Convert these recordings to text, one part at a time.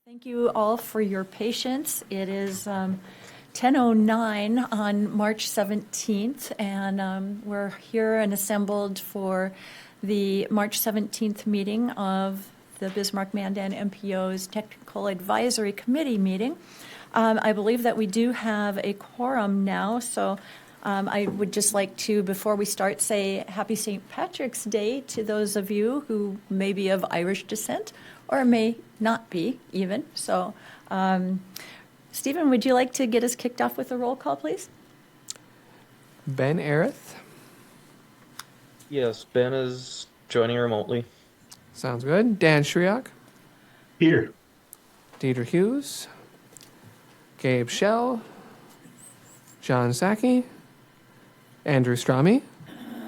Thank you all for your patience. It is 10:09 on March 17th, and we're here and assembled for the March 17th meeting of the Bismarck-Mandan MPO's Technical Advisory Committee meeting. I believe that we do have a quorum now, so I would just like to, before we start, say Happy St. Patrick's Day to those of you who may be of Irish descent or may not be even. So, Stephen, would you like to get us kicked off with a roll call, please? Ben Arith. Yes, Ben is joining remotely. Sounds good. Dan Shriak. Here. Deidre Hughes. Gabe Schell. John Sacchi. Andrew Strami.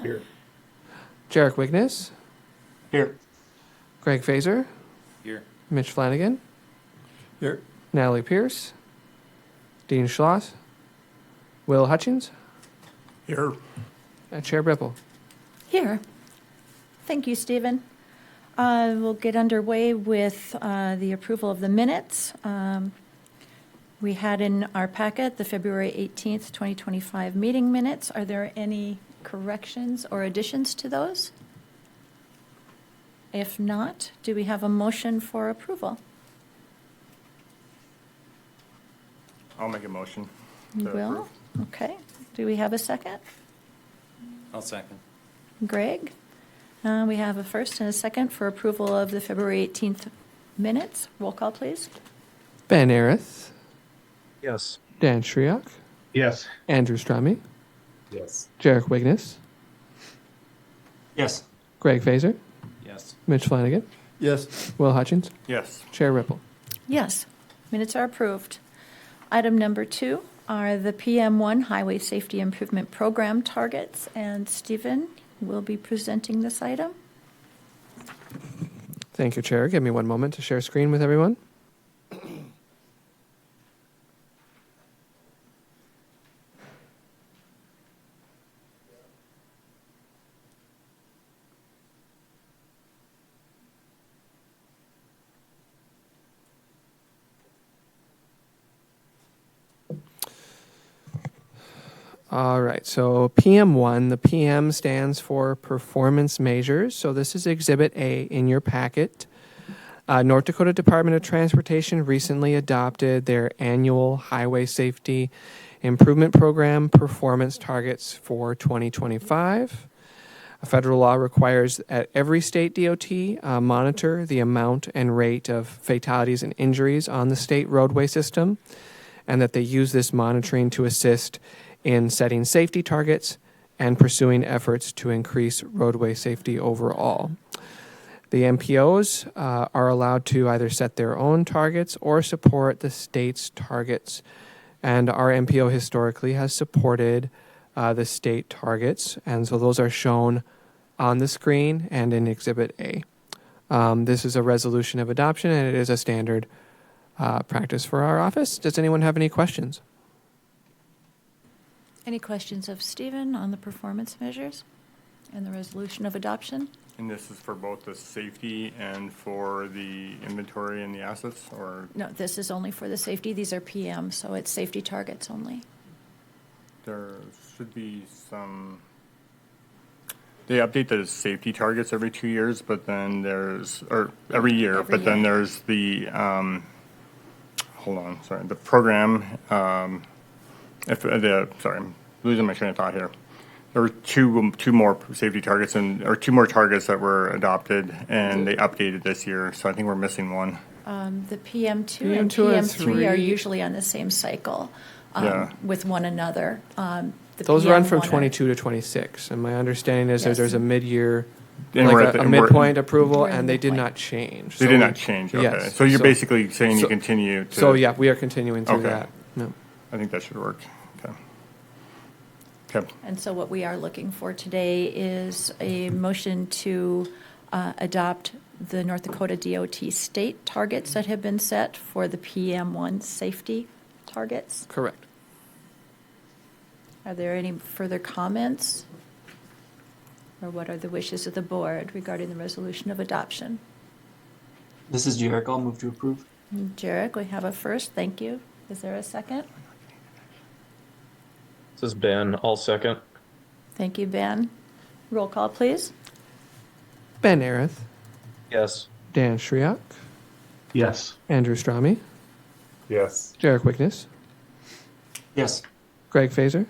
Here. Jarek Wignes. Here. Greg Fazer. Here. Mitch Flanagan. Here. Natalie Pierce. Dean Schloss. Will Hutchins. Here. And Chair Bripple. Here. Thank you, Stephen. We'll get underway with the approval of the minutes. We had in our packet the February 18th, 2025 meeting minutes. Are there any corrections or additions to those? If not, do we have a motion for approval? I'll make a motion. You will? Okay. Do we have a second? I'll second. Greg? We have a first and a second for approval of the February 18th minutes. Roll call, please. Ben Arith. Yes. Dan Shriak. Yes. Andrew Strami. Yes. Jarek Wignes. Yes. Greg Fazer. Yes. Mitch Flanagan. Yes. Will Hutchins. Yes. Chair Ripple. Yes, minutes are approved. Item number 2 are the PM1 Highway Safety Improvement Program targets, and Stephen will be presenting this item. Thank you, Chair. Give me one moment to share screen with everyone. All right, so PM1, the PM stands for Performance Measures. So this is Exhibit A in your packet. North Dakota Department of Transportation recently adopted their annual Highway Safety Improvement Program performance targets for 2025. A federal law requires that every state DOT monitor the amount and rate of fatalities and injuries on the state roadway system, and that they use this monitoring to assist in setting safety targets and pursuing efforts to increase roadway safety overall. The MPOs are allowed to either set their own targets or support the state's targets. And our MPO historically has supported the state targets. And so those are shown on the screen and in Exhibit A. This is a resolution of adoption, and it is a standard practice for our office. Does anyone have any questions? Any questions of Stephen on the performance measures and the resolution of adoption? And this is for both the safety and for the inventory and the assets, or No, this is only for the safety. These are PM, so it's safety targets only. there should be some. They update the safety targets every 2 years, but then or every year, Every but then year. there's the, the program, sorry, I'm losing my train of thought here. There were two more safety targets or 2 more targets that were adopted, and they updated this year, so I think we're missing one. The PM2 and PM2 and PM3 are 3. usually on the same cycle Yeah. with one another. The Those run from PM1 are- 22 to 26, and my understanding is that Yes. there's a mid-year, And we're like at the- a and we're- midpoint approval, We're in and the they did midpoint. not change. They So did we- not change, okay. yes. So you're So- basically saying you so- continue to. So yeah, we are continuing through Okay. that. No. I think that should work. Okay. Okay. And so what we are looking for today is a motion to adopt the North Dakota DOT state targets that have been set for the PM1 safety targets. Correct. Are there any further comments? Or what are the wishes of the board regarding the resolution of adoption? This is Jarek. I'll move to approve. Jarek, we have a first. Thank you. Is there a second? This is Ben. I'll second. Thank you, Ben. Roll call, please. Ben Arith, Yes. Dan Shriak, Yes. Andrew Strami, Yes. Jarek Wickness, Yes. Greg Fazer,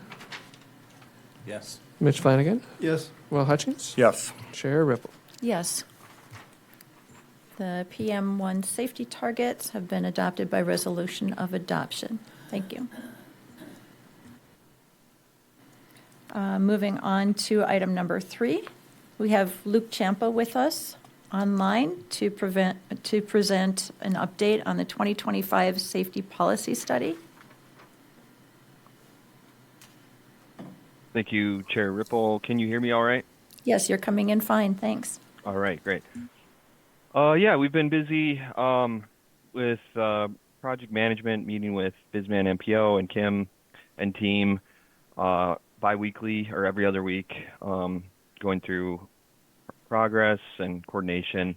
Yes. Mitch Flanagan, Yes. Will Hutchings, Yes. Chair Ripple. Yes. The PM1 safety targets have been adopted by resolution of adoption. Thank you. Moving on to item number 3, we have Luke Champa with us online to present an update on the 2025 safety policy study. Thank you, Chair Ripple. Can you hear me all right? Yes, you're coming in fine, thanks. All right, great. Yeah, we've been busy with project management, meeting with Bismarck-Mandan MPO and Kim and team bi-weekly or every other week, going through progress and coordination.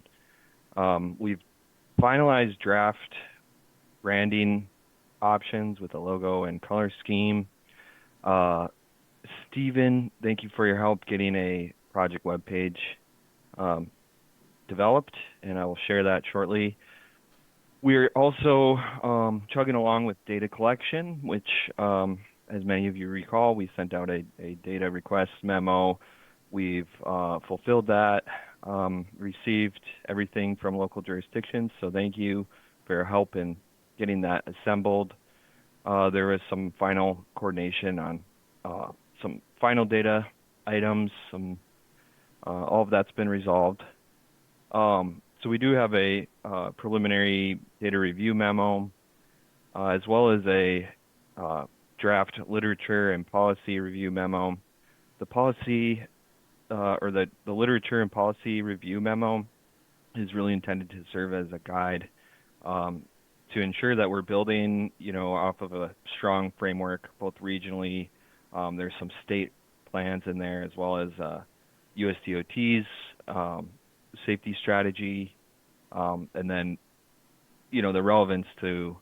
We've finalized draft branding options with a logo and color scheme. Stephen, thank you for your help getting a project webpage developed, and I will share that shortly. We're also chugging along with data collection, which, as many of you recall, we sent out a data request memo. We've fulfilled that, received everything from local jurisdictions, so thank you for your help in getting that assembled. There was some final coordination on some final data items. All of that's been resolved. So we do have a preliminary data review memo, as well as a draft literature and policy review memo. The policy or the literature and policy review memo is really intended to serve as a guide to ensure that we're building, off of a strong framework, both regionally. There's some state plans in there, as well as USDOT's safety strategy, and then, the relevance to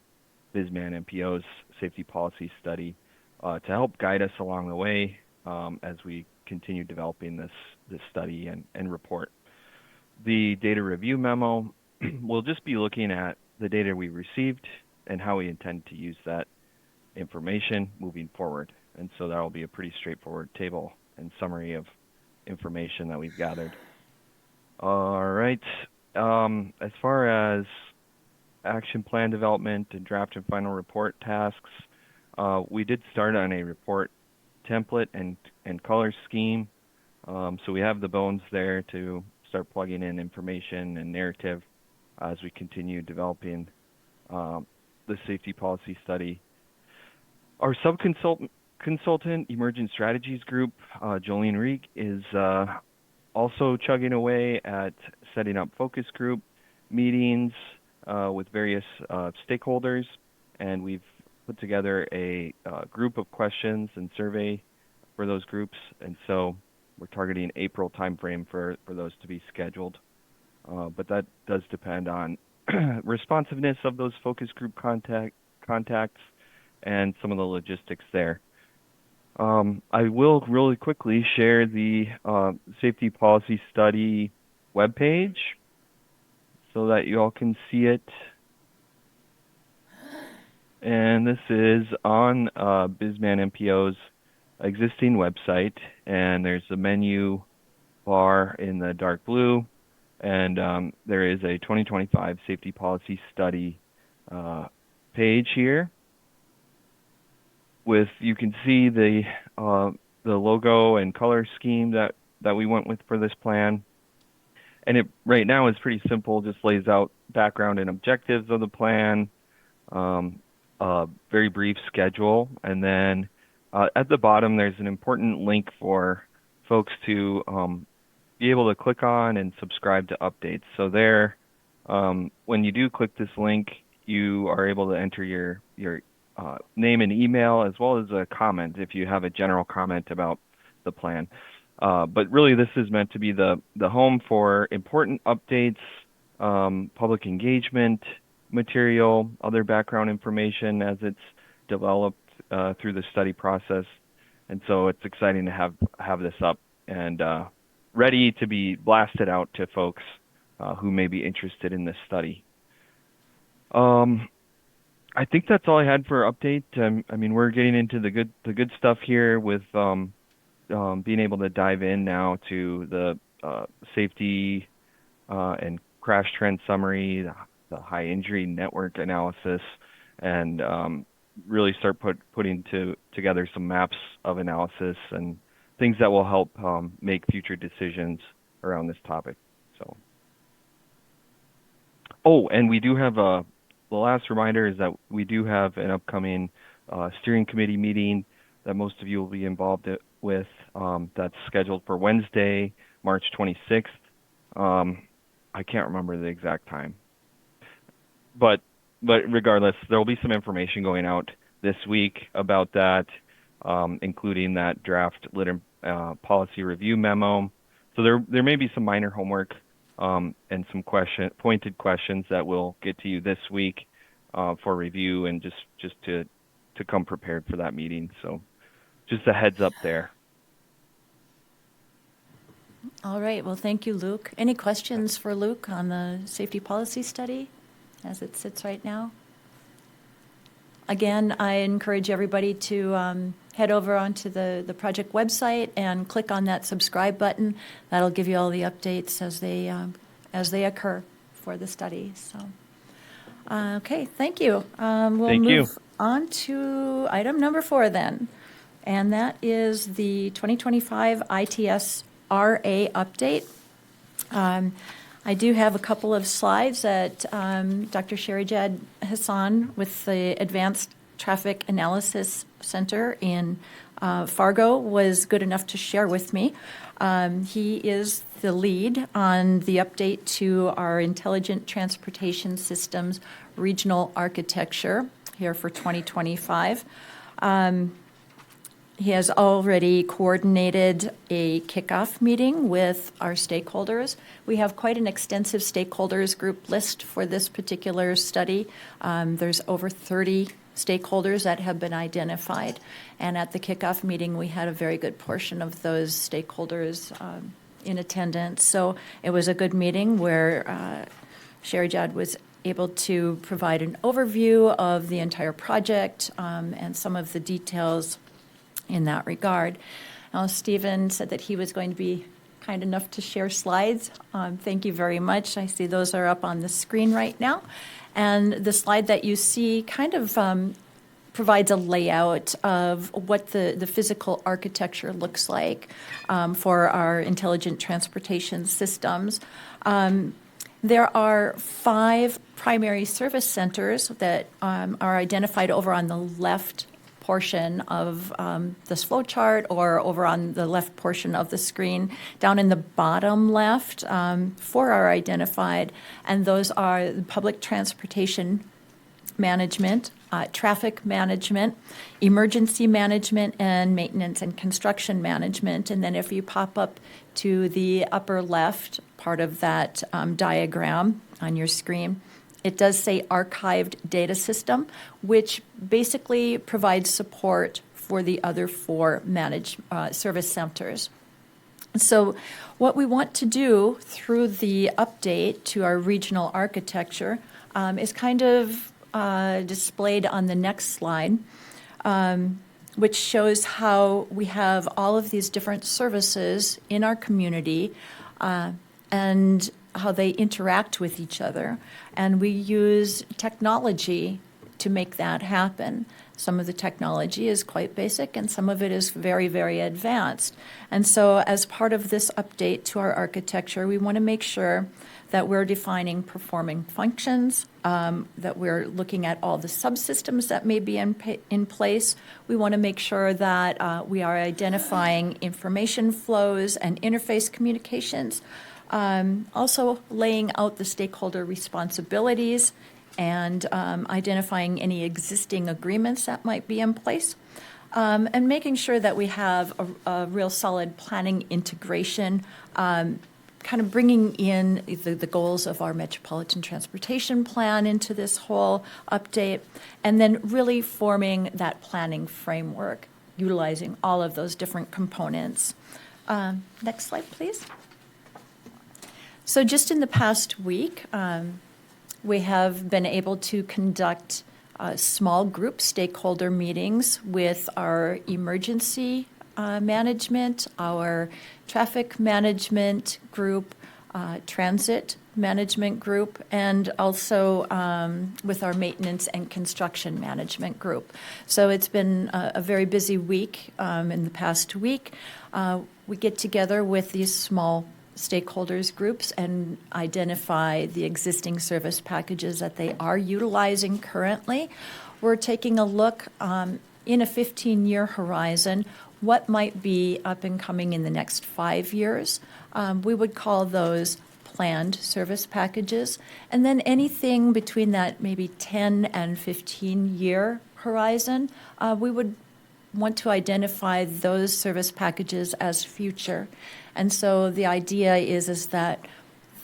Bismarck MPO's safety policy study to help guide us along the way as we continue developing this study and report. The data review memo will just be looking at the data we received and how we intend to use that information moving forward. And so that will be a pretty straightforward table and summary of information that we've gathered. All right. As far as action plan development and draft and final report tasks, we did start on a report template and color scheme. So we have the bones there to start plugging in information and narrative as we continue developing the safety policy study. Our consultant Emergent Strategies Group, Jolene Reek, is also chugging away at setting up focus group meetings with various stakeholders, and we've put together a group of questions and survey for those groups, and so we're targeting April timeframe for those to be scheduled. But that does depend on responsiveness of those focus group contacts and some of the logistics there. I will really quickly share the safety policy study webpage so that you all can see it. And this is on Bismarck MPO's existing website, and there's a menu bar in the dark blue, and there is a 2025 safety policy study page here. You can see the logo and color scheme that we went with for this plan, and it right now is pretty simple. Just lays out background and objectives of the plan, a very brief schedule, and then at the bottom there's an important link for folks to be able to click on and subscribe to updates. So there, when you do click this link, you are able to enter your name and email, as well as a comment if you have a general comment about the plan. But really, this is meant to be the home for important updates, public engagement, material, other background information as it's developed through the study process. And so it's exciting to have this up and ready to be blasted out to folks who may be interested in this study. I think that's all I had for update. I mean, we're getting into the good stuff here with being able to dive in now to the safety and crash trend summary, the high injury network analysis, and really start putting together some maps of analysis and things that will help make future decisions around this topic. So, and we do have the last reminder is that we do have an upcoming steering committee meeting that most of you will be involved with. That's scheduled for Wednesday, March 26th. I can't remember the exact time, but regardless, there will be some information going out this week about that, including that draft policy review memo. So there may be some minor homework and some pointed questions that we'll get to you this week for review and just to come prepared for that meeting. So just a heads up there. All right. Well, thank you, Luke. Any questions for Luke on the safety policy study as it sits right now? Again, I encourage everybody to head over onto the project website and click on that subscribe button. That'll give you all the updates as they occur for the study. So, okay, thank you. We'll Thank you. move on to item number 4 then, and that is the 2025 ITS RA update. I do have a couple of slides that Dr. Sherijad Hassan with the Advanced Traffic Analysis Center in Fargo was good enough to share with me. He is the lead on the update to our Intelligent Transportation Systems regional architecture here for 2025. He has already coordinated a kickoff meeting with our stakeholders. We have quite an extensive stakeholders group list for this particular study. There's over 30 stakeholders that have been identified. And at the kickoff meeting, we had a very good portion of those stakeholders in attendance. So it was a good meeting where Sherijad was able to provide an overview of the entire project and some of the details in that regard. Now, Stephen said that he was going to be kind enough to share slides. Thank you very much. I see those are up on the screen right now. And the slide that you see kind of provides a layout of what the physical architecture looks like for our intelligent transportation systems. There are 5 primary service centers that are identified over on the left portion of this flow chart or over on the left portion of the screen. Down in the bottom left, 4 are identified, and those are public transportation management, traffic management, emergency management, and maintenance and construction management. And then if you pop up to the upper left part of that diagram on your screen, it does say archived data system, which basically provides support for the other 4 managed service centers. So what we want to do through the update to our regional architecture is kind of displayed on the next slide, which shows how we have all of these different services in our community and how they interact with each other. And we use technology to make that happen. Some of the technology is quite basic and some of it is very, very advanced. And so as part of this update to our architecture, we want to make sure that we're defining performing functions, that we're looking at all the subsystems that may be in place. We want to make sure that we are identifying information flows and interface communications, also laying out the stakeholder responsibilities and identifying any existing agreements that might be in place, and making sure that we have a real solid planning integration, kind kind of bringing in the goals of our Metropolitan Transportation Plan into this whole update, and then really forming that planning framework, utilizing all of those different components. Next slide, please. So just in the past week, we have been able to conduct small group stakeholder meetings with our emergency management, our traffic management group, transit management group, and also with our maintenance and construction management group. So it's been a very busy week in the past week. We get together with these small stakeholders groups and identify the existing service packages that they are utilizing currently. We're taking a look in a 15-year horizon, what might be up and coming in the next 5 years. We would call those planned service packages. And then anything between that maybe 10 and 15-year horizon, we would want to identify those service packages as future. And so the idea is that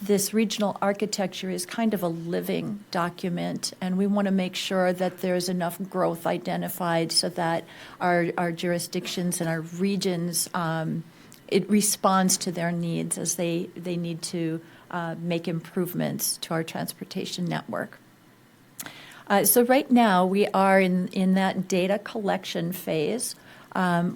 this regional architecture is kind of a living document, and we want to make sure that there's enough growth identified so that our jurisdictions and our regions, it responds to their needs as they need to make improvements to our transportation network. So right now we are in that data collection phase,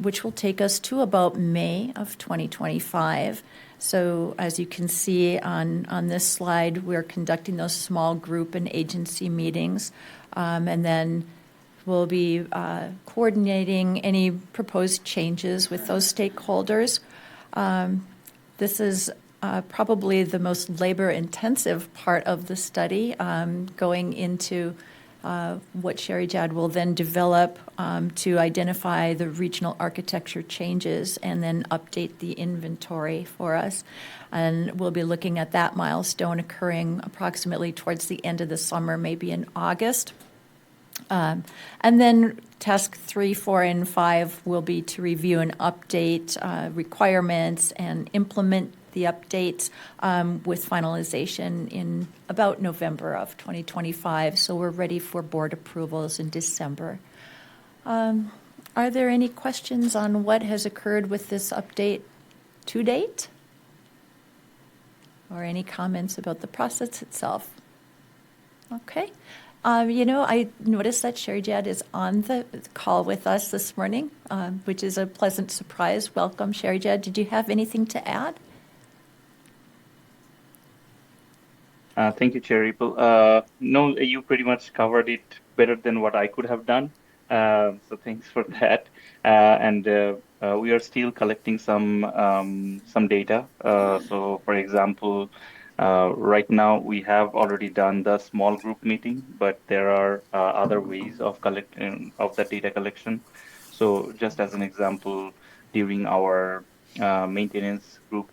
which will take us to about May of 2025. So as you can see on this slide, we're conducting those small group and agency meetings, and then we'll be coordinating any proposed changes with those stakeholders. This is probably the most labor-intensive part of the study, going into what Sherry Jad will then develop to identify the regional architecture changes and then update the inventory for us. And we'll be looking at that milestone occurring approximately towards the end of the summer, maybe in August. And then task 3, 4, and 5 will be to review and update requirements and implement the updates with finalization in about November of 2025. So we're ready for board approvals in December. Are there any questions on what has occurred with this update to date? Or any comments about the process itself? Okay. I noticed that Sherry Jad is on the call with us this morning, which is a pleasant surprise. Welcome, Sherry Jad. Did you have anything to add? Thank you, Chair Ripple. No, you pretty much covered it better than what I could have done. So thanks for that. And we are still collecting some data. So, for example, right now we have already done the small group meeting, but there are other ways of collecting of the data collection. So, just as an example, during our maintenance group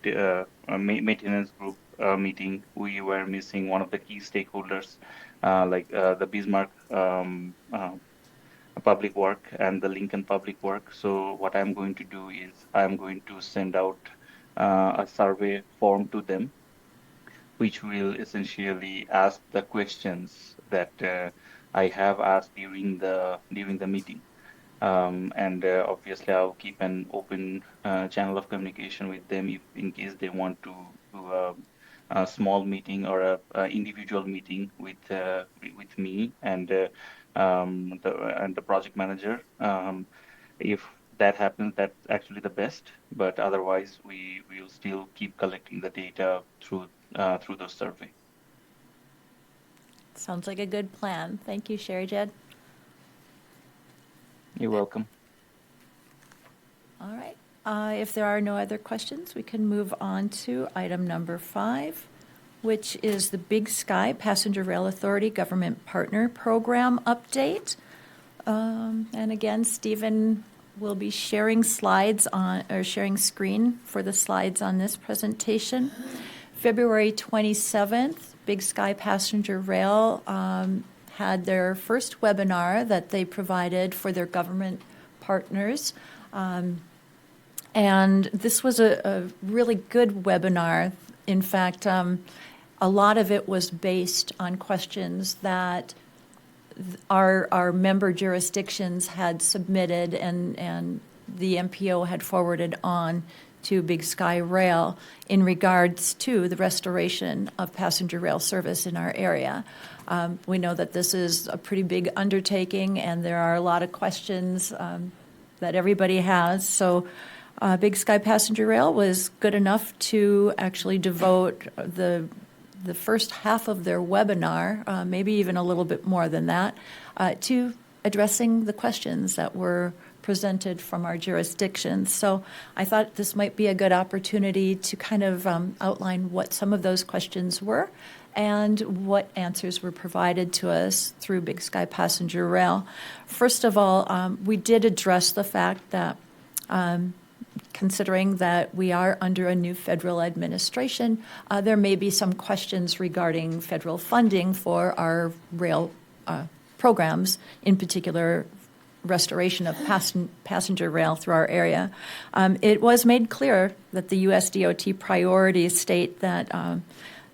meeting, we were missing one of the key stakeholders, like the Bismarck Public Work and the Lincoln Public Work. So what I'm going to do is I'm going to send out a survey form to them, which will essentially ask the questions that I have asked during the meeting. And obviously, I'll keep an open channel of communication with them if, in case they want to do a small meeting or a individual meeting with me and the project manager. If that happens, that's actually the best. But otherwise, we will still keep collecting the data through those survey. Sounds like a good plan. Thank you, Sherry Jad. You're welcome. All right. If there are no other questions, we can move on to item number 5, which is the Big Sky Passenger Rail Authority Government Partner Program update. And again, Stephen will be sharing slides sharing screen for the slides on this presentation. February 27th, Big Sky Passenger Rail had their first webinar that they provided for their government partners. And this was a really good webinar. In fact, a lot of it was based on questions that our member jurisdictions had submitted and the MPO had forwarded on to Big Sky Rail in regards to the restoration of passenger rail service in our area. We know that this is a pretty big undertaking, and there are a lot of questions that everybody has. So Big Sky Passenger Rail was good enough to actually devote the first half of their webinar, maybe even a little bit more than that, to addressing the questions that were presented from our jurisdictions. So I thought this might be a good opportunity to kind of outline what some of those questions were and what answers were provided to us through Big Sky Passenger Rail. First of all, we did address the fact that considering that we are under a new federal administration, there may be some questions regarding federal funding for our rail programs, in particular restoration of passenger rail through our area. It was made clear that the U.S. DOT priorities state that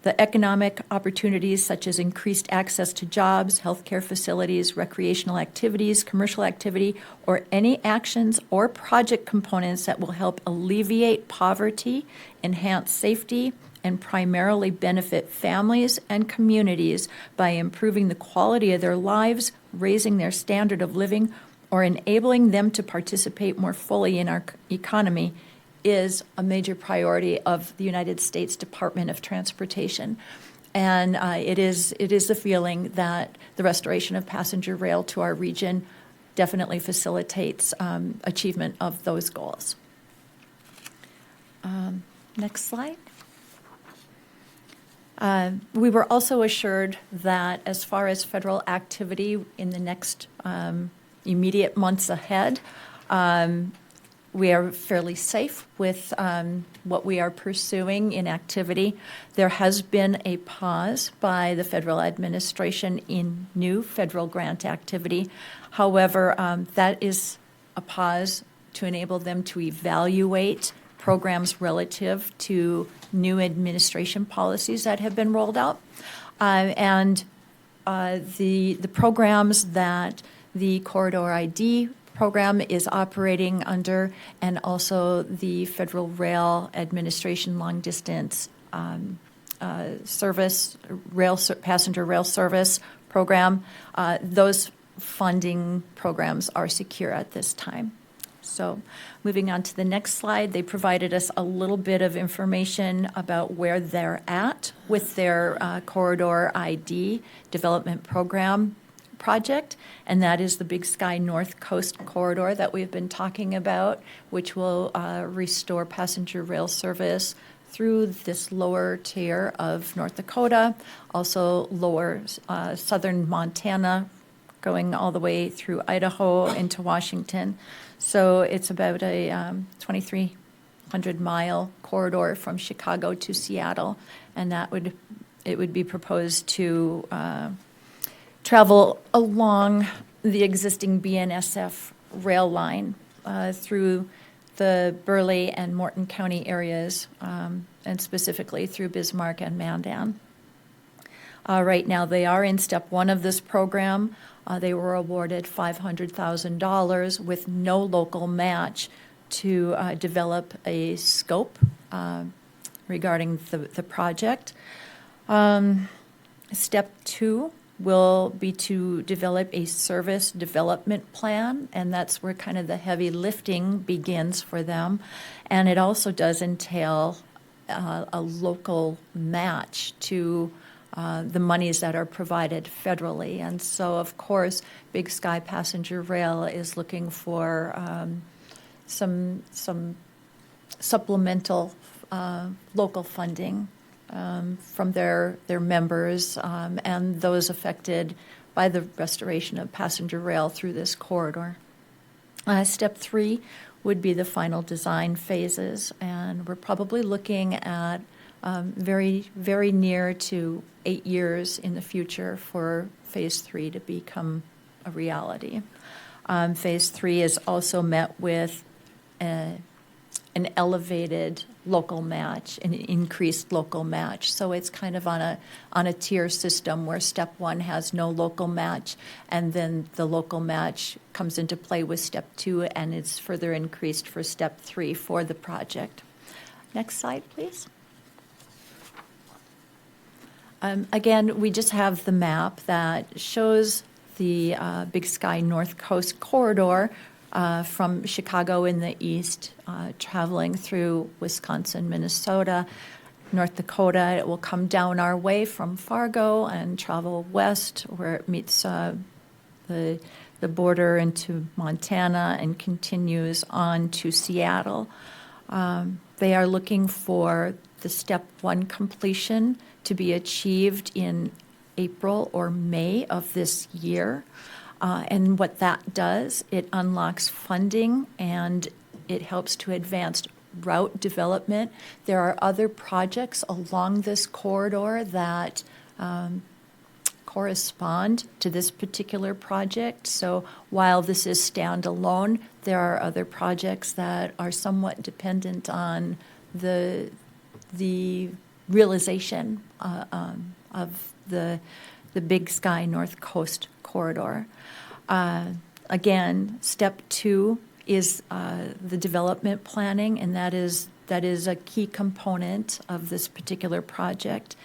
the economic opportunities such as increased access to jobs, healthcare facilities, recreational activities, commercial activity, or any actions or project components that will help alleviate poverty, enhance safety, and primarily benefit families and communities by improving the quality of their lives, raising their standard of living, or enabling them to participate more fully in our economy is a major priority of the United States Department of Transportation. And it is the feeling that the restoration of passenger rail to our region definitely facilitates achievement of those goals. Next slide. We were also assured that as far as federal activity in the next immediate months ahead, we are fairly safe with what we are pursuing in activity. There has been a pause by the federal administration in new federal grant activity. However, that is a pause to enable them to evaluate programs relative to new administration policies that have been rolled out. The programs that the Corridor ID program is operating under, and also the Federal Rail Administration Long Distance Service, Passenger Rail Service program, those funding programs are secure at this time. So moving on to the next slide, they provided us a little bit of information about where they're at with their Corridor ID development program project, and that is the Big Sky North Coast Corridor that we've been talking about, which will restore passenger rail service through this lower tier of North Dakota, also lower southern Montana, going all the way through Idaho into Washington. So it's about a 2,300-mile corridor from Chicago to Seattle, and it would be proposed to travel along the existing BNSF rail line through the Burleigh and Morton County areas, and specifically through Bismarck and Mandan. Right now, they are in step one of this program. They were awarded $500,000 with no local match to develop a scope regarding the project. Step two will be to develop a service development plan, and that's where kind of the heavy lifting begins for them. And it also does entail a local match to the monies that are provided federally. And so, of course, Big Sky Passenger Rail is looking for some supplemental local funding from their members and those affected by the restoration of passenger rail through this corridor. Step three would be the final design phases, and we're probably looking at very, very near to 8 years in the future for phase three to become a reality. Phase three is also met with an elevated local match, an increased local match. So it's kind of on a tier system where step 1 has no local match, and then the local match comes into play with step 2, and it's further increased for step 3 for the project. Next slide, please. Again, we just have the map that shows the Big Sky North Coast corridor from Chicago in the east, traveling through Wisconsin, Minnesota, North Dakota. It will come down our way from Fargo and travel west where it meets the border into Montana and continues on to Seattle. They are looking for the step 1 completion to be achieved in April or May of this year. And what that does, it unlocks funding and it helps to advance route development. There are other projects along this corridor that correspond to this particular project. So while this is standalone, there are other projects that are somewhat dependent on the realization of the Big Sky North Coast corridor. Again, step 2 is the development planning, and that is a key component of this particular project.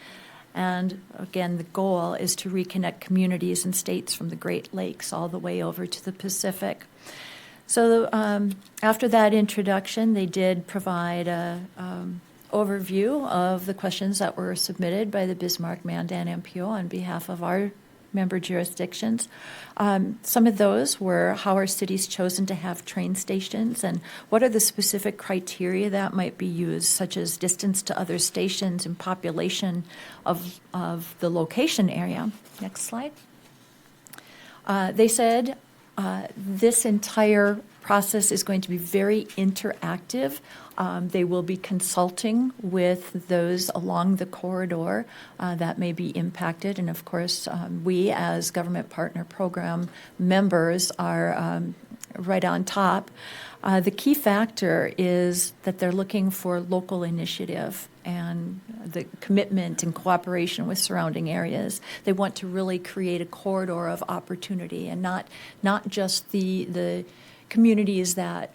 And again, the goal is to reconnect communities and states from the Great Lakes all the way over to the Pacific. So after that introduction, they did provide a overview of the questions that were submitted by the Bismarck-Mandan MPO on behalf of our member jurisdictions. Some of those were how are cities chosen to have train stations, and what are the specific criteria that might be used, such as distance to other stations and population of the location area. Next slide. They said this entire process is going to be very interactive. They will be consulting with those along the corridor that may be impacted. And of course, we as government partner program members are right on top. The key factor is that they're looking for local initiative and the commitment and cooperation with surrounding areas. They want to really create a corridor of opportunity and not just the communities that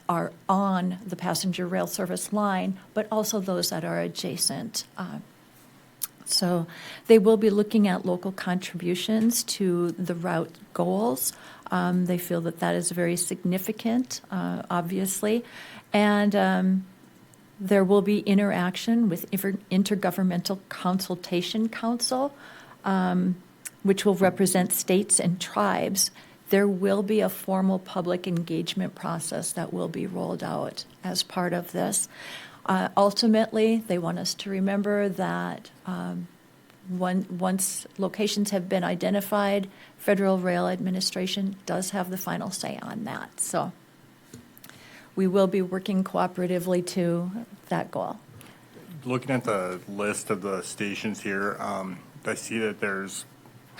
are on the passenger rail service line, but also those that are adjacent. So they will be looking at local contributions to the route goals. They feel that that is very significant, obviously. And there will be interaction with Intergovernmental Consultation Council, which will represent states and tribes. There will be a formal public engagement process that will be rolled out as part of this. Ultimately, they want us to remember that once locations have been identified, Federal Rail Administration does have the final say on that. So we will be working cooperatively to that goal. Looking at the list of the stations here, I see that there's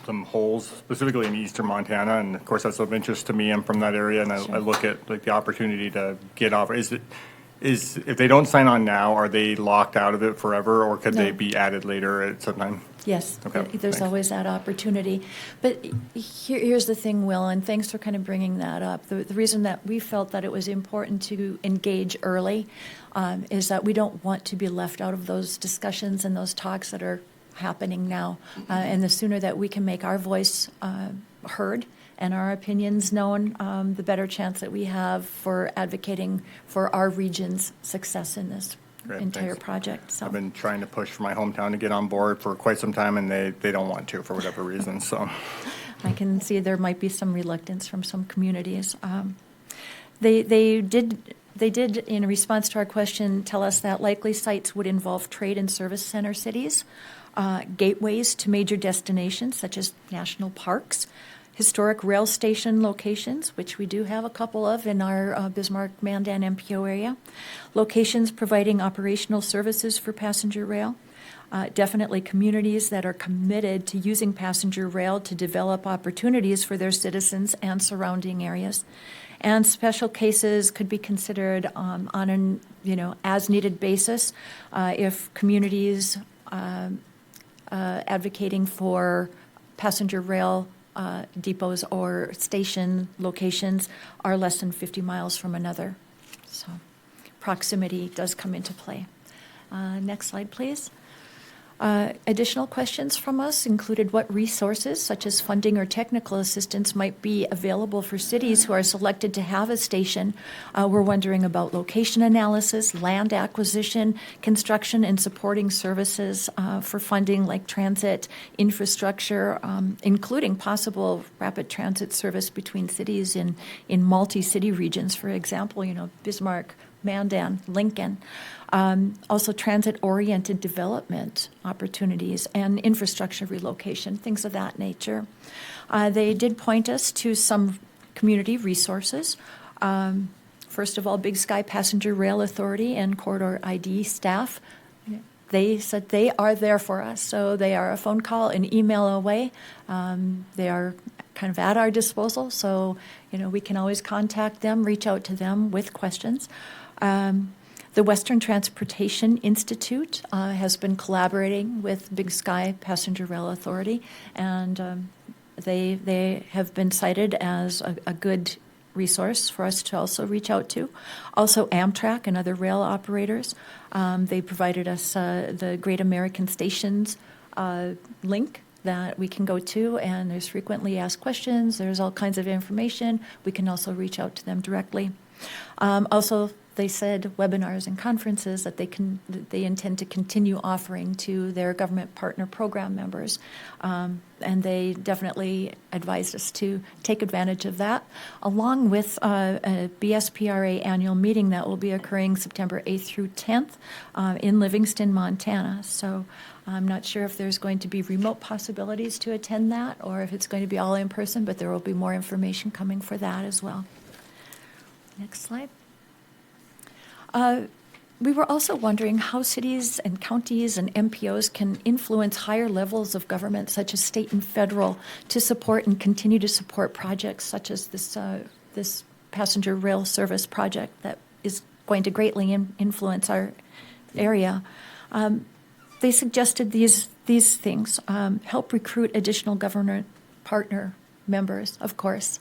some holes, specifically in eastern Montana, and of course that's of interest to me. I'm from that area, and I look at like the opportunity to get off. Is if they don't sign on now, are they locked out of it forever, or could they be added later at some time? Yes, Okay, there's thanks. always that opportunity. But here's the thing, Will, and thanks for kind of bringing that up. The reason that we felt that it was important to engage early is that we don't want to be left out of those discussions and those talks that are happening now. And the sooner that we can make our voice heard and our opinions known, the better chance that we have for advocating for our region's success in this Great, entire thanks. project. So I've been trying to push for my hometown to get on board for quite some time, and they don't want to for whatever reason. So I can see there might be some reluctance from some communities. They did, in response to our question, tell us that likely sites would involve trade and service center cities, gateways to major destinations such as national parks, historic rail station locations, which we do have a couple of in our Bismarck-Mandan MPO area, locations providing operational services for passenger rail, Definitely communities that are committed to using passenger rail to develop opportunities for their citizens and surrounding areas. And special cases could be considered on an as needed basis if communities advocating for passenger rail depots or station locations are less than 50 miles from another. So proximity does come into play. Next slide, please. Additional questions from us included what resources, such as funding or technical assistance, might be available for cities who are selected to have a station. We're wondering about location analysis, land acquisition, construction, and supporting services for funding like transit infrastructure, including possible rapid transit service between cities in multi-city regions, for example, Bismarck-Mandan, Lincoln. Also transit-oriented development opportunities and infrastructure relocation, things of that nature. They did point us to some community resources. First of all, Big Sky Passenger Rail Authority and Corridor ID staff. They said they are there for us, so they are a phone call and email away. They are kind of at our disposal, so we can always contact them, reach out to them with questions. The Western Transportation Institute has been collaborating with Big Sky Passenger Rail Authority, and they have been cited as a good resource for us to also reach out to. Also Amtrak and other rail operators. They provided us the Great American Stations link that we can go to, and there's frequently asked questions. There's all kinds of information. We can also reach out to them directly. Also, they said webinars and conferences that they intend to continue offering to their government partner program members. And they definitely advised us to take advantage of that, along with a BSPRA annual meeting that will be occurring September 8th through 10th in Livingston, Montana. So I'm not sure if there's going to be remote possibilities to attend that or if it's going to be all in person, but there will be more information coming for that as well. Next slide. We were also wondering how cities and counties and MPOs can influence higher levels of government, such as state and federal, to support and continue to support projects such as this passenger rail service project that is going to greatly influence our area. They suggested these things: help recruit additional government partner members, of course.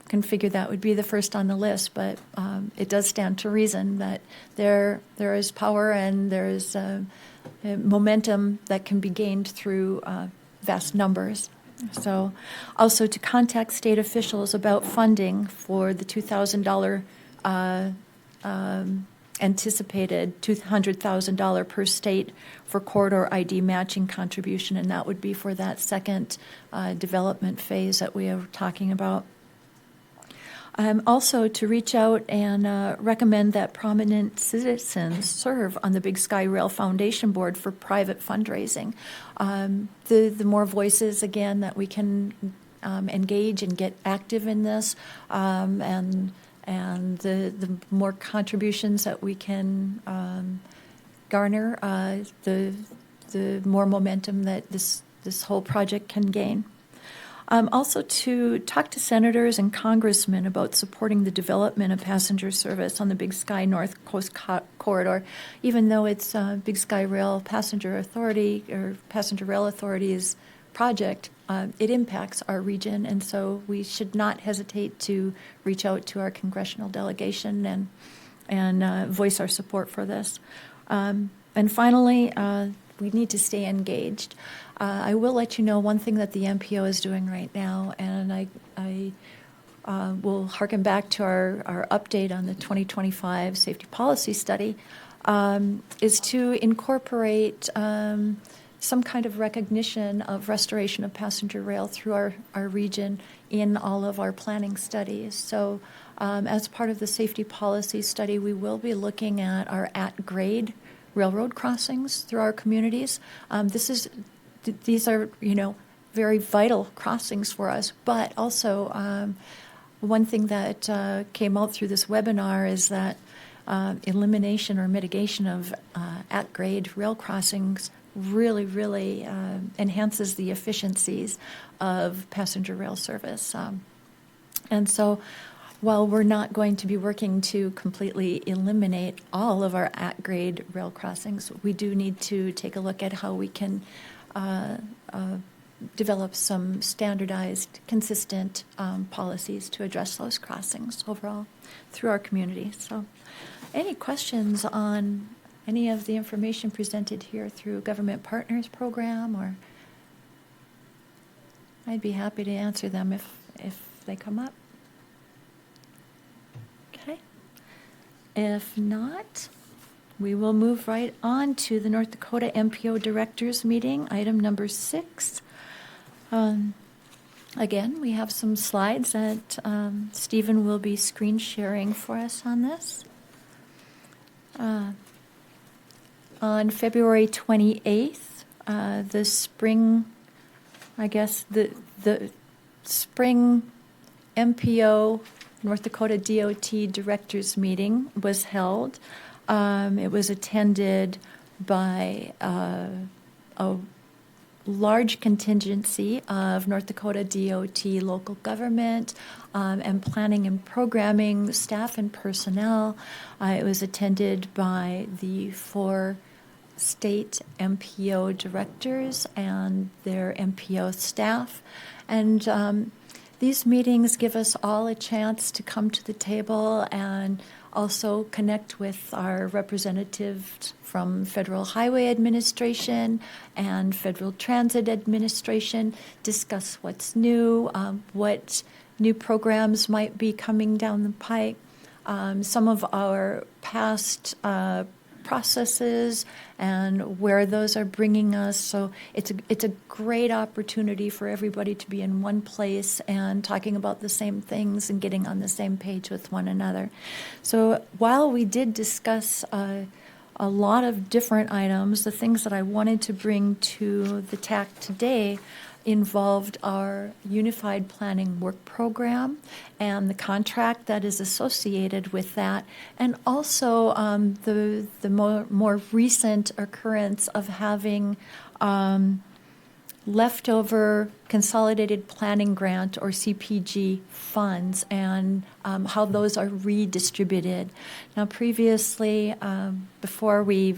Can figure that would be the first on the list, but it does stand to reason that there is power and there is momentum that can be gained through vast numbers. So also to contact state officials about funding for the $2,000 anticipated $200,000 per state for corridor ID matching contribution, and that would be for that second development phase that we are talking about. Also to reach out and recommend that prominent citizens serve on the Big Sky Rail Foundation Board for private fundraising. The more voices, again, that we can engage and get active in this, and the more contributions that we can garner, the more momentum that this whole project can gain. Also to talk to senators and congressmen about supporting the development of passenger service on the Big Sky North Coast Corridor, even though it's Big Sky Rail Passenger Authority or Passenger Rail Authority's project, it impacts our region, and so we should not hesitate to reach out to our congressional delegation and voice our support for this. And finally, we need to stay engaged. I will let you know one thing that the MPO is doing right now, and I will harken back to our update on the 2025 safety policy study, is to incorporate some kind of recognition of restoration of passenger rail through our region in all of our planning studies. So as part of the safety policy study, we will be looking at our at-grade railroad crossings through our communities. These are, very vital crossings for us, but also one thing that came out through this webinar is that elimination or mitigation of at-grade rail crossings really enhances the efficiencies of passenger rail service. And so while we're not going to be working to completely eliminate all of our at-grade rail crossings, we do need to take a look at how we can develop some standardized, consistent policies to address those crossings overall through our community. So any questions on any of the information presented here through Government Partners Program, or I'd be happy to answer them if they come up. Okay. If not, we will move right on to the North Dakota MPO Directors Meeting, item number 6. Again, we have some slides that Stephen will be screen sharing for us on this. On February 28th, the spring, the spring MPO North Dakota DOT Directors Meeting was held. It was attended by a large contingency of North Dakota DOT local government and planning and programming staff and personnel. It was attended by the 4 state MPO directors and their MPO staff. And these meetings give us all a chance to come to the table and also connect with our representatives from Federal Highway Administration and Federal Transit Administration, discuss what's new, what new programs might be coming down the pike, some of our past processes and where those are bringing us. So it's a great opportunity for everybody to be in one place and talking about the same things and getting on the same page with one another. So while we did discuss a lot of different items, the things that I wanted to bring to the TAC today involved our Unified Planning Work Program and the contract that is associated with that, and also the more recent occurrence of having leftover Consolidated Planning Grant or CPG funds and how those are redistributed. Now, previously, before we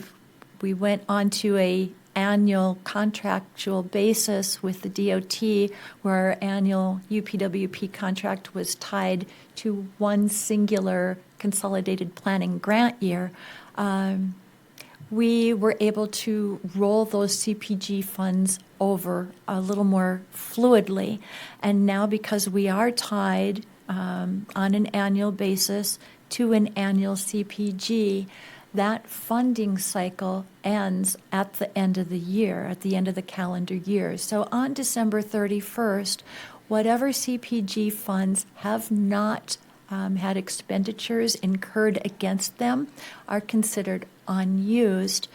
went on to a annual contractual basis with the DOT, where our annual UPWP contract was tied to one singular consolidated planning grant year, we were able to roll those CPG funds over a little more fluidly. And now, because we are tied on an annual basis to an annual CPG, that funding cycle ends at the end of the year, at the end of the calendar year. So on December 31st, whatever CPG funds have not had expenditures incurred against them are considered unused,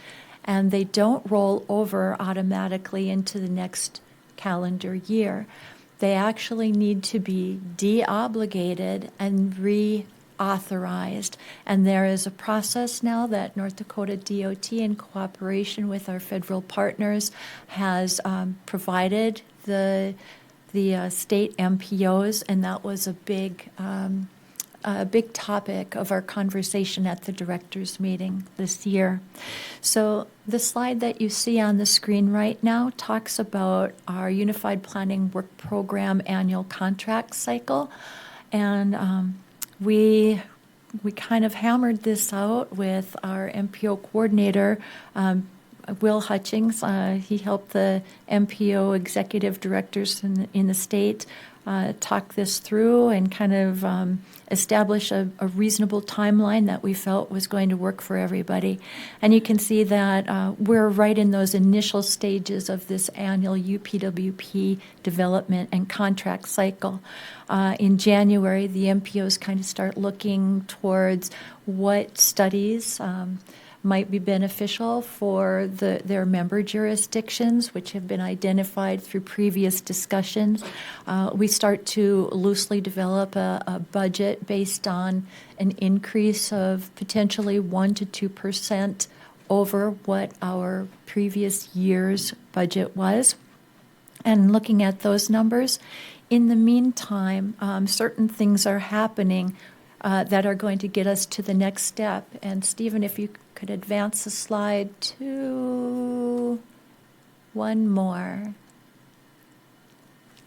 and they don't roll over automatically into the next calendar year. They actually need to be de-obligated and reauthorized. And there is a process now that North Dakota DOT, in cooperation with our federal partners, has provided the state MPOs, and that was a big topic of our conversation at the directors meeting this year. So the slide that you see on the screen right now talks about our Unified Planning Work Program annual contract cycle, and we kind of hammered this out with our MPO coordinator, Will Hutchings. He helped the MPO executive directors in the state talk this through and kind of establish a reasonable timeline that we felt was going to work for everybody. And you can see that we're right in those initial stages of this annual UPWP development and contract cycle. In January, the MPOs kind of start looking towards what studies might be beneficial for their member jurisdictions, which have been identified through previous discussions. We start to loosely develop a budget based on an increase of potentially 1 to 2% over what our previous year's budget was. And looking at those numbers, in the meantime, certain things are happening that are going to get us to the next step. And Stephen, if you could advance the slide to one more.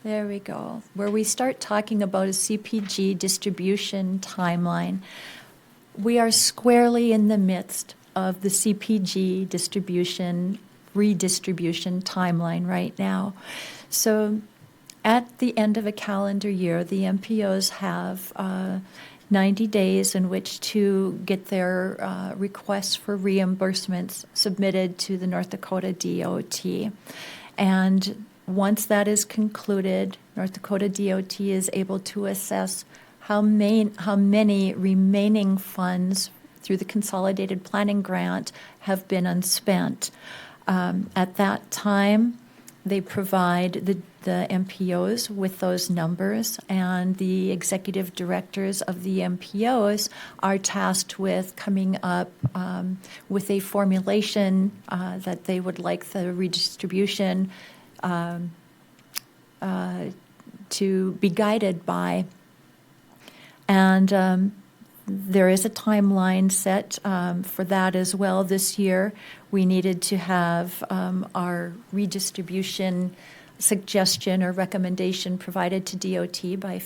There we go. Where we start talking about a CPG distribution timeline. We are squarely in the midst of the CPG redistribution timeline right now. So at the end of a calendar year, the MPOs have 90 days in which to get their requests for reimbursements submitted to the North Dakota DOT. And once that is concluded, North Dakota DOT is able to assess how many remaining funds through the Consolidated Planning Grant have been unspent. At that time, they provide the MPOs with those numbers, and the executive directors of the MPOs are tasked with coming up with a formulation that they would like the redistribution to be guided by. And there is a timeline set for that as well this year. We needed to have our redistribution suggestion or recommendation provided to DOT by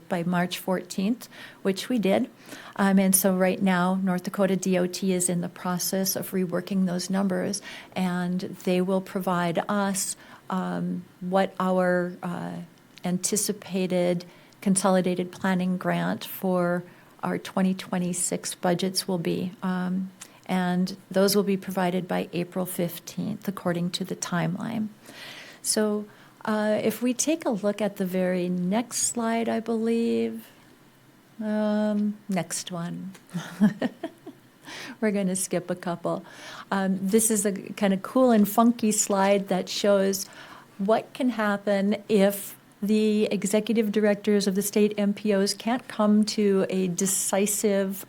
by March 14th, which we did. And so right now, North Dakota DOT is in the process of reworking those numbers, and they will provide us what our anticipated consolidated planning grant for our 2026 budgets will be. And those will be provided by April 15th, according to the timeline. So if we take a look at the very next slide, I believe, next one. We're going to skip a couple. This is a kind of cool and funky slide that shows what can happen if the executive directors of the state MPOs can't come to a decisive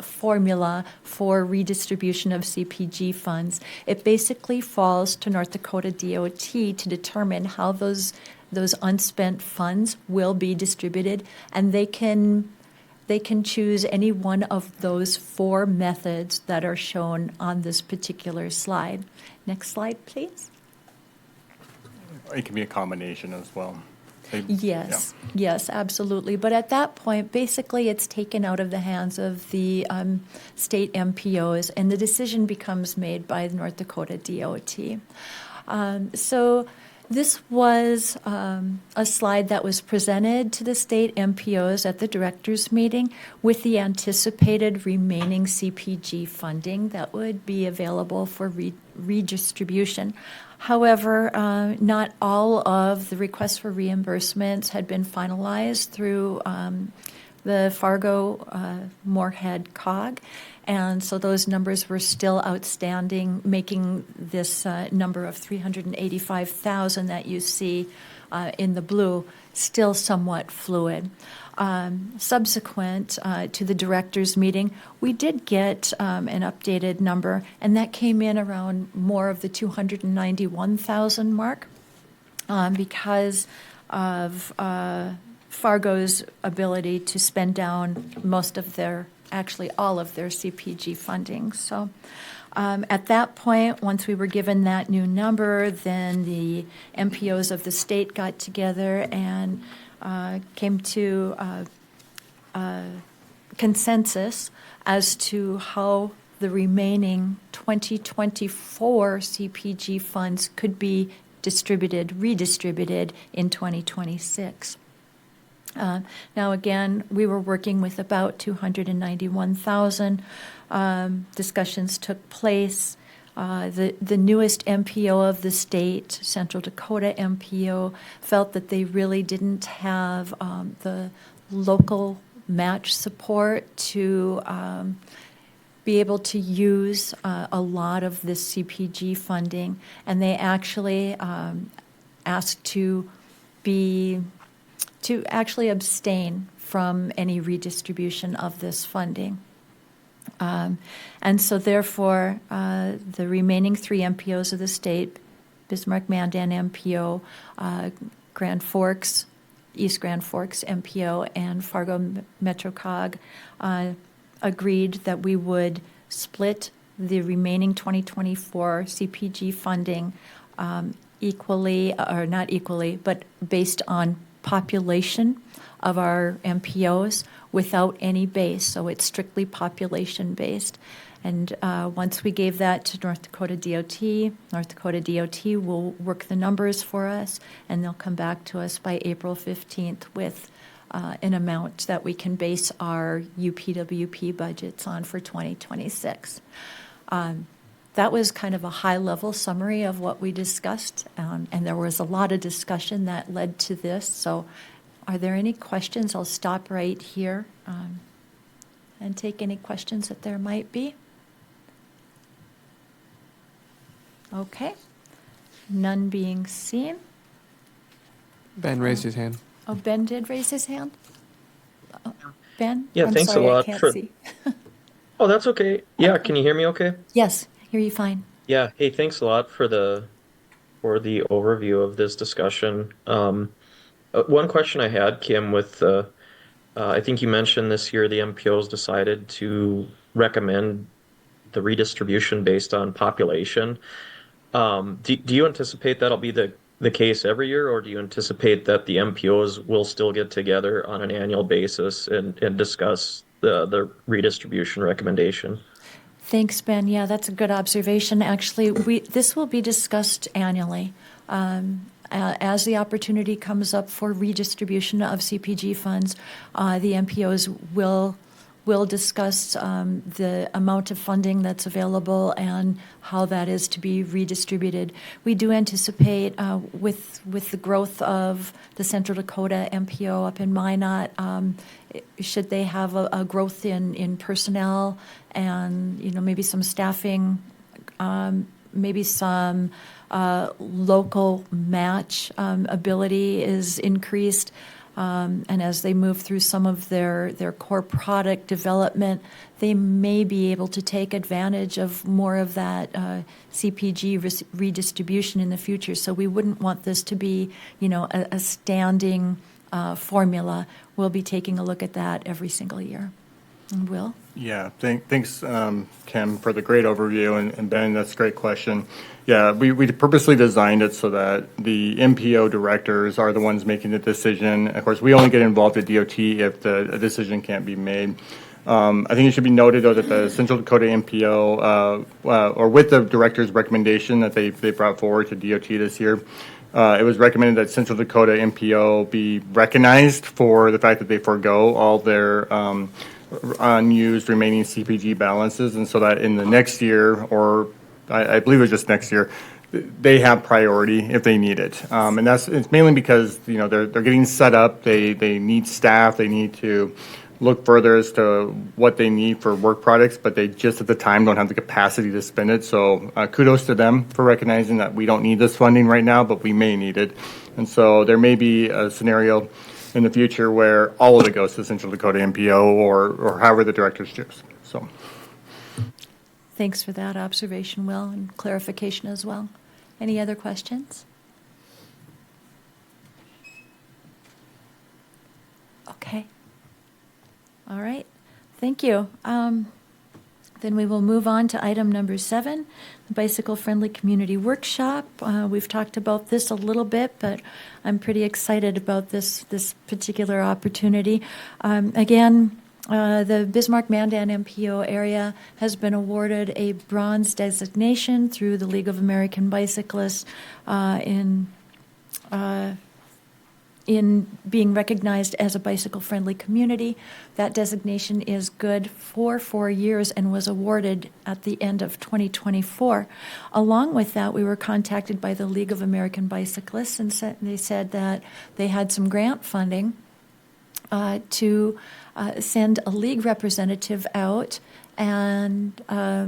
formula for redistribution of CPG funds. It basically falls to North Dakota DOT to determine how those unspent funds will be distributed, and they can choose any one of those 4 methods that are shown on this particular slide. Next slide, please. It can be a combination as well. Yes, yes, absolutely. But at that point, basically, it's taken out of the hands of the state MPOs, and the decision becomes made by the North Dakota DOT. So this was a slide that was presented to the state MPOs at the directors' meeting with the anticipated remaining CPG funding that would be available for redistribution. However, not all of the requests for reimbursements had been finalized through the Fargo-Moorhead COG, and so those numbers were still outstanding, making this number of $385,000 that you see in the blue still somewhat fluid. Subsequent to the directors' meeting, we did get an updated number, and that came in around more of the $291,000 mark because of Fargo's ability to spend down actually all of their CPG funding. So at that point, once we were given that new number, then the MPOs of the state got together and came to consensus as to how the remaining 2024 CPG funds could be redistributed in 2026. Now, again, we were working with about $291,000. Discussions took place. The newest MPO of the state, Central Dakota MPO, felt that they really didn't have the local match support to be able to use a lot of this CPG funding, and they actually asked to actually abstain from any redistribution of this funding. And so therefore, the remaining 3 MPOs of the state, Bismarck-Mandan MPO, Grand Forks, East Grand Forks MPO, and Fargo MetroCog, agreed that we would split the remaining 2024 CPG funding equally, or not equally, but based on population of our MPOs without any base. So it's strictly population based. And once we gave that to North Dakota DOT will work the numbers for us, and they'll come back to us by April 15th with an amount that we can base our UPWP budgets on for 2026. That was kind of a high-level summary of what we discussed, and there was a lot of discussion that led to this. So are there any questions? I'll stop right here and take any questions that there might be. Okay. None being seen. Ben raised his hand. Oh, Ben did raise his hand? Ben? Yeah, I'm thanks a sorry, lot I can't for- see. Oh, that's okay. Yeah, can you hear me okay? Yes, hear you fine. Yeah, hey, thanks a lot for the overview of this discussion. One question I had, Kim, with I think you mentioned this year the MPOs decided to recommend the redistribution based on population. Do you anticipate that'll be the case every year, or do you anticipate that the MPOs will still get together on an annual basis and discuss the redistribution recommendation? Thanks, Ben. Yeah, that's a good observation. Actually, this will be discussed annually. As the opportunity comes up for redistribution of CPG funds, the MPOs will discuss the amount of funding that's available and how that is to be redistributed. We do anticipate with the growth of the Central Dakota MPO up in Minot, should they have a growth in personnel and maybe some staffing, maybe some local match ability is increased. And as they move through some of their core product development, they may be able to take advantage of more of that CPG redistribution in the future. So we wouldn't want this to be, a standing formula. We'll be taking a look at that every single year. And Will? Yeah, thanks, Kim, for the great overview, and Ben, that's a great question. Yeah, we purposely designed it so that the MPO directors are the ones making the decision. Of course, we only get involved at DOT if a decision can't be made. I think it should be noted, though, that the Central Dakota MPO, or with the director's recommendation that they brought forward to DOT this year, it was recommended that Central Dakota MPO be recognized for the fact that they forego all their unused remaining CPG balances, and so that in the next year, or I believe it was just next year, they have priority if they need it. And it's mainly because they're getting set up. They need staff. They need to look further as to what they need for work products, but they just at the time don't have the capacity to spend it. So kudos to them for recognizing that we don't need this funding right now, but we may need it. And so there may be a scenario in the future where all of it goes to Central Dakota MPO or however the directors choose. So, Thanks for that observation, Will, and clarification as well. Any other questions? Okay. All right. Thank you. Then we will move on to item number 7, the Bicycle-Friendly Community Workshop. We've talked about this a little bit, but I'm pretty excited about this particular opportunity. Again, the Bismarck-Mandan MPO area has been awarded a bronze designation through the League of American Bicyclists in being recognized as a bicycle-friendly community. That designation is good for 4 years and was awarded at the end of 2024. Along with that, we were contacted by the League of American Bicyclists, and they said that they had some grant funding to send a league representative out and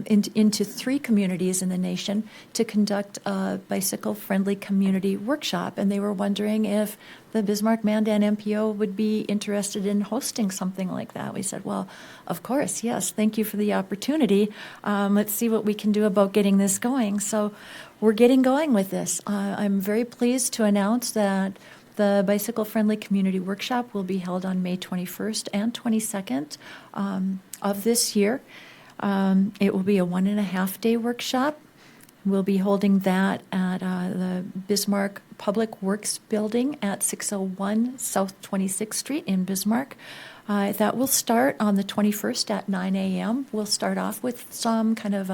into 3 communities in the nation to conduct a bicycle-friendly community workshop. And they were wondering if the Bismarck-Mandan MPO would be interested in hosting something like that. We said, well, of course, yes, thank you for the opportunity. Let's see what we can do about getting this going. So we're getting going with this. I'm very pleased to announce that the Bicycle-Friendly Community Workshop will be held on May 21st and 22nd of this year. It will be a 1.5-day workshop. We'll be holding that at the Bismarck Public Works Building at 601 South 26th Street in Bismarck. That will start on the 21st at 9 a.m. We'll start off with some kind of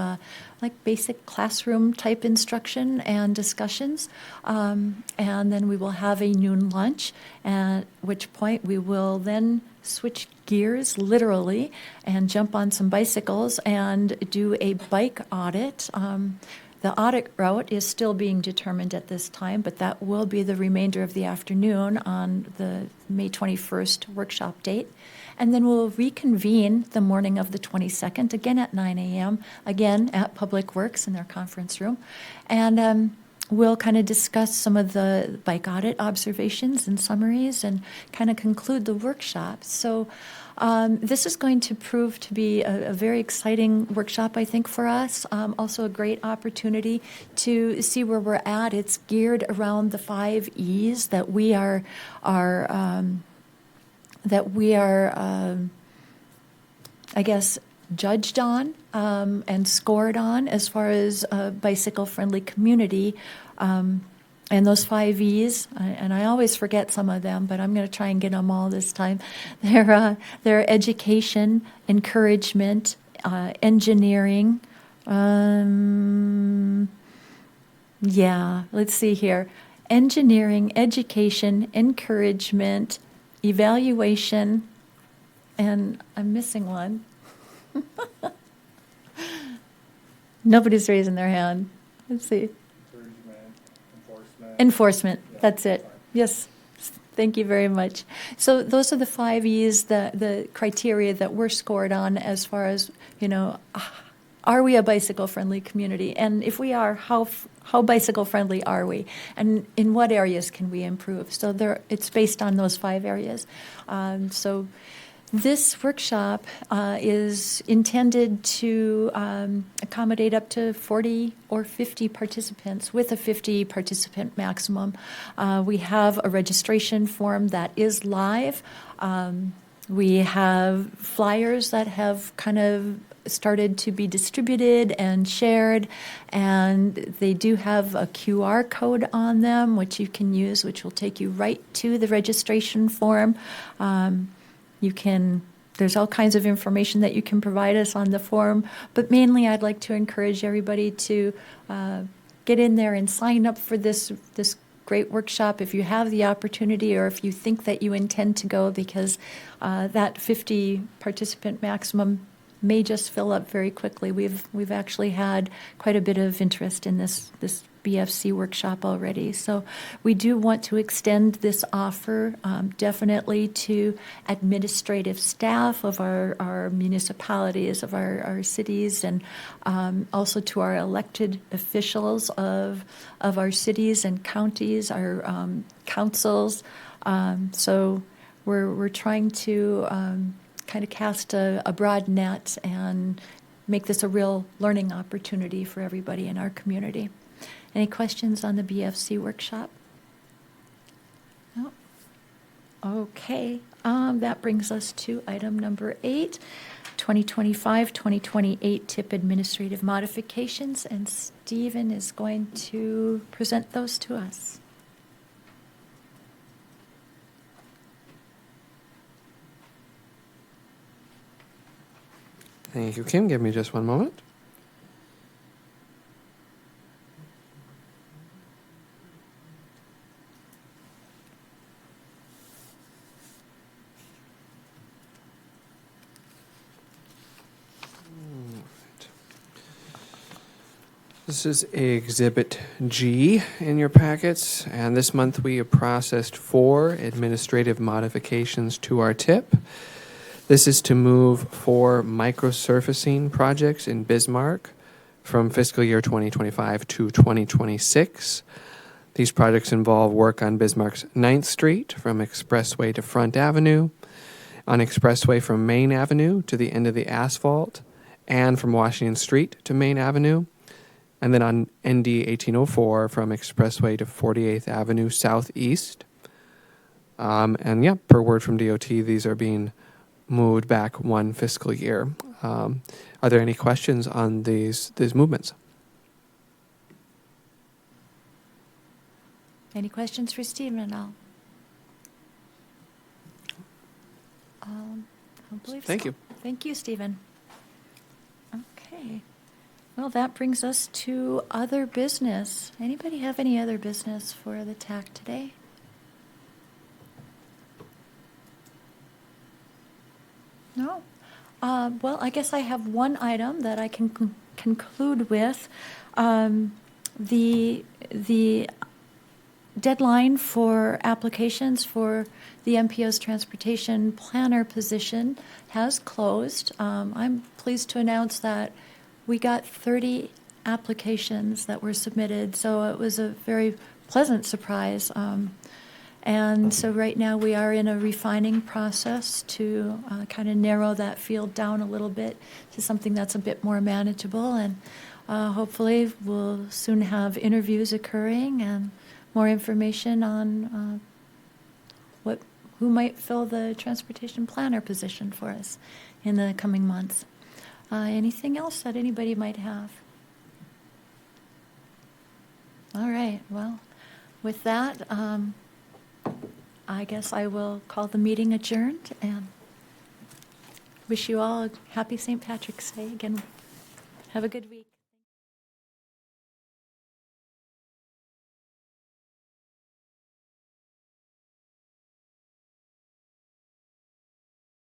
like basic classroom type instruction and discussions. And then we will have a noon lunch, at which point we will then switch gears literally and jump on some bicycles and do a bike audit. The audit route is still being determined at this time, but that will be the remainder of the afternoon on the May 21st workshop date. And then we'll reconvene the morning of the 22nd, again at 9 a.m., again at Public Works in their conference room. And we'll kind of discuss some of the bike audit observations and summaries and kind of conclude the workshop. So this is going to prove to be a very exciting workshop, I think, for us. Also a great opportunity to see where we're at. It's geared around the 5 E's that we are I guess, judged on and scored on as far as a bicycle-friendly community. And those 5 E's, and I always forget some of them, but I'm going to try and get them all this time. They're education, encouragement, engineering. Let's see here. Engineering, education, encouragement, evaluation, and I'm missing one. Nobody's raising their hand. Let's see. Enforcement. That's it. Yes. Thank you very much. So those are the 5 E's, the criteria that we're scored on as far as, are we a bicycle-friendly community? And if we are, how bicycle-friendly are we? And in what areas can we improve? So it's based on those 5 areas. So this workshop is intended to accommodate up to 40 or 50 participants with a 50 participant maximum. We have a registration form that is live. We have flyers that have kind of started to be distributed and shared, and they do have a QR code on them, which you can use, which will take you right to the registration form. There's all kinds of information that you can provide us on the form, but mainly I'd like to encourage everybody to get in there and sign up for this great workshop if you have the opportunity or if you think that you intend to go, because that 50 participant maximum may just fill up very quickly. We've actually had quite a bit of interest in this BFC workshop already. So we do want to extend this offer definitely to administrative staff of our municipalities, of our cities, and also to our elected officials of our cities and counties, our councils. So we're trying to kind of cast a broad net and make this a real learning opportunity for everybody in our community. Any questions on the BFC workshop? No? Okay. That brings us to item number 8, 2025-2028 TIP administrative modifications, and Stephen is going to present those to us. Thank you, Kim. Give me just one moment. This is Exhibit G in your packets, and this month we have processed 4 administrative modifications to our TIP. This is to move 4 microsurfacing projects in Bismarck from fiscal year 2025 to 2026. These projects involve work on Bismarck's 9th Street from Expressway to Front Avenue, on Expressway from Main Avenue to the end of the asphalt, and from Washington Street to Main Avenue, and then on ND 1804 from Expressway to 48th Avenue Southeast. And yeah, per word from DOT, these are being moved back 1 fiscal year. Are there any questions on these movements? Any questions for Stephen at all? I believe so. Thank you. Thank you, Stephen. Okay. Well, that brings us to other business. Anybody have any other business for the TAC today? No? Well, I guess I have one item that I can conclude with. The deadline for applications for the MPO's transportation planner position has closed. I'm pleased to announce that we got 30 applications that were submitted, so it was a very pleasant surprise. And so right now we are in a refining process to kind of narrow that field down a little bit to something that's a bit more manageable. And hopefully we'll soon have interviews occurring and more information on who might fill the transportation planner position for us in the coming months. Anything else that anybody might have? All right. Well, with that, I guess I will call the meeting adjourned and wish you all a happy St. Patrick's Day again. Have a good week.